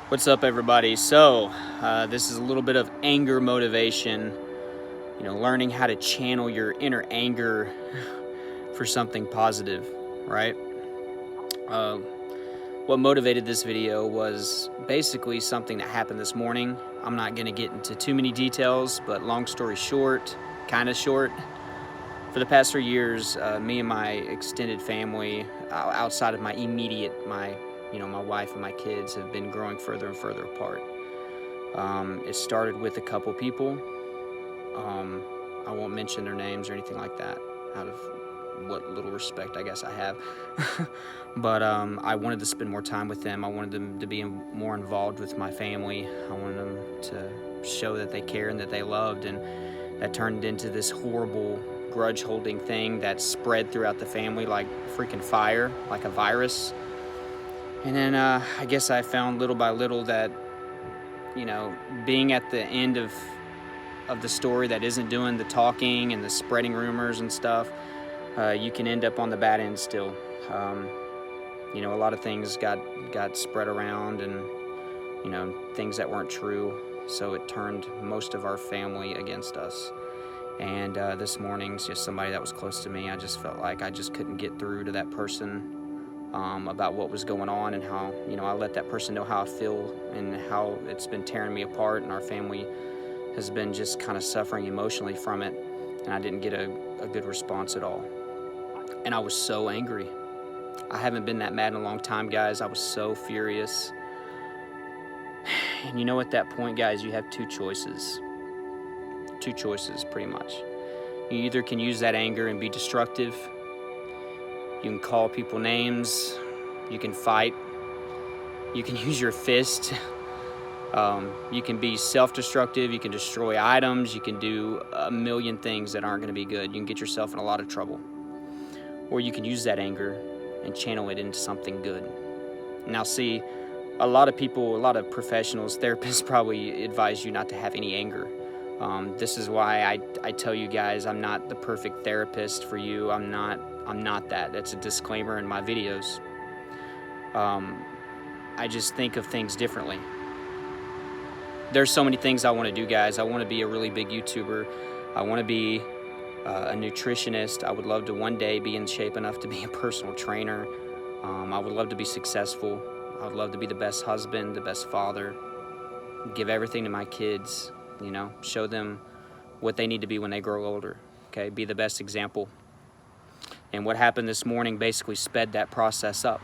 What's up, everybody? So this is a little bit of anger motivation, learning how to channel your inner anger for something positive, right? What motivated this video was basically something that happened this morning. I'm not going to get into too many details, but long story short, kind of short, for the past 3 years, me and my extended family, outside of my immediate, my wife and my kids, have been growing further and further apart. It started with a couple people. I won't mention their names or anything like that, out of what little respect I guess I have. But I wanted to spend more time with them. I wanted them to be more involved with my family. I wanted them to show that they care and that they loved, and that turned into this horrible grudge holding thing that spread throughout the family like freaking fire, like a virus. And then I guess I found little by little that, being at the end of the story that isn't doing the talking and the spreading rumors and stuff, you can end up on the bad end still. A lot of things got spread around, and, things that weren't true. So it turned most of our family against us. And this morning's just somebody that was close to me. I just felt like I just couldn't get through to that person about what was going on, and how, I let that person know how I feel and how it's been tearing me apart, and our family has been just kind of suffering emotionally from it, and I didn't get a good response at all. And I was so angry. I haven't been that mad in a long time, guys. I was so furious. And at that point, guys, you have two choices, pretty much. You either can use that anger and be destructive. You can call people names. You can fight. You can use your fist. You can be self-destructive. You can destroy items. You can do a million things that aren't going to be good. You can get yourself in a lot of trouble. Or you can use that anger and channel it into something good. Now, see, a lot of people, a lot of professionals, therapists probably advise you not to have any anger. This is why I tell you guys, I'm not the perfect therapist for you. I'm not that. That's a disclaimer in my videos. I just think of things differently. There's so many things I want to do, guys. I want to be a really big YouTuber. I want to be a nutritionist. I would love to one day be in shape enough to be a personal trainer. I would love to be successful. I would love to be the best husband, the best father, give everything to my kids, show them what they need to be when they grow older, okay? Be the best example. And what happened this morning basically sped that process up.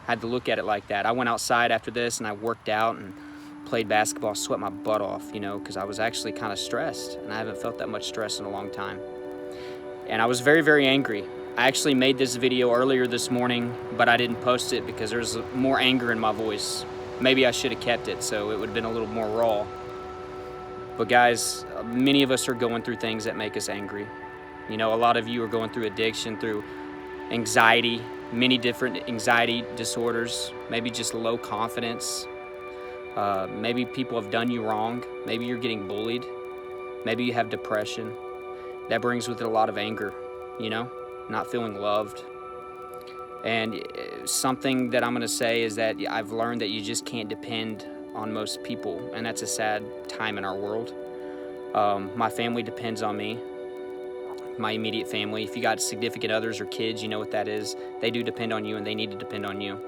I had to look at it like that. I went outside after this and I worked out and played basketball, sweat my butt off, because I was actually kind of stressed, and I haven't felt that much stress in a long time. And I was very, very angry. I actually made this video earlier this morning, but I didn't post it because there's more anger in my voice. Maybe I should have kept it so it would have been a little more raw. But guys, many of us are going through things that make us angry. A lot of you are going through addiction, through anxiety, many different anxiety disorders, maybe just low confidence. Maybe people have done you wrong. Maybe you're getting bullied. Maybe you have depression. That brings with it a lot of anger, not feeling loved. And something that I'm going to say is that I've learned that you just can't depend on most people, and that's a sad time in our world. My family depends on me, my immediate family. If you got significant others or kids, you know what that is. They do depend on you, and they need to depend on you.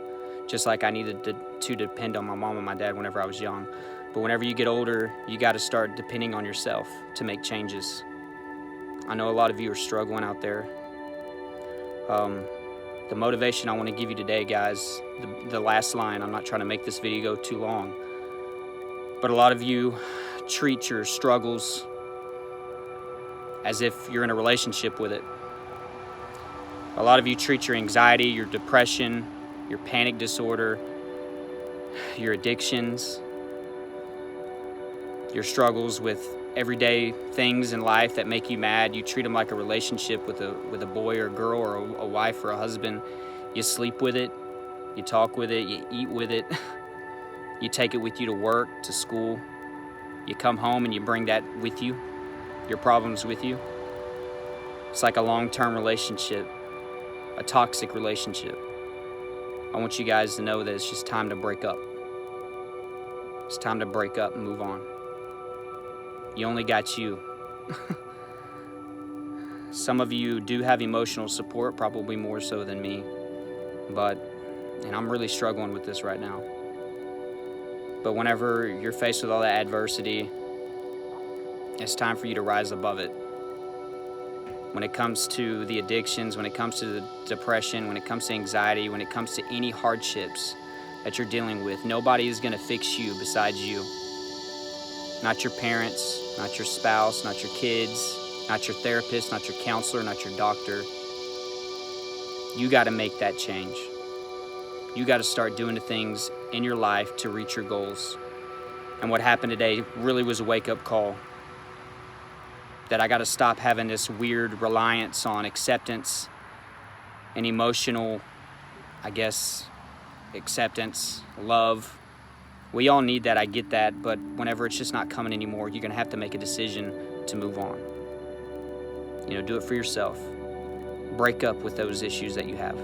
Just like I needed to depend on my mom and my dad whenever I was young. But whenever you get older, you got to start depending on yourself to make changes. I know a lot of you are struggling out there. The motivation I want to give you today, guys, the last line, I'm not trying to make this video go too long, but a lot of you treat your struggles as if you're in a relationship with it. A lot of you treat your anxiety, your depression, your panic disorder, your addictions, your struggles with everyday things in life that make you mad. You treat them like a relationship with a boy or a girl, or a wife or a husband. You sleep with it, you talk with it, you eat with it, you take it with you to work, to school. You come home and you bring that with you, your problems with you. It's like a long-term relationship, a toxic relationship. I want you guys to know that it's just time to break up. It's time to break up and move on. You only got you. Some of you do have emotional support, probably more so than me, and I'm really struggling with this right now. But whenever you're faced with all that adversity, it's time for you to rise above it. When it comes to the addictions, when it comes to the depression, when it comes to anxiety, when it comes to any hardships that you're dealing with, nobody is going to fix you besides you. Not your parents, not your spouse, not your kids, not your therapist, not your counselor, not your doctor. You got to make that change. You got to start doing the things in your life to reach your goals. And what happened today really was a wake-up call. That I got to stop having this weird reliance on acceptance and emotional, acceptance, love. We all need that, I get that, but whenever it's just not coming anymore, you're going to have to make a decision to move on. Do it for yourself. Break up with those issues that you have.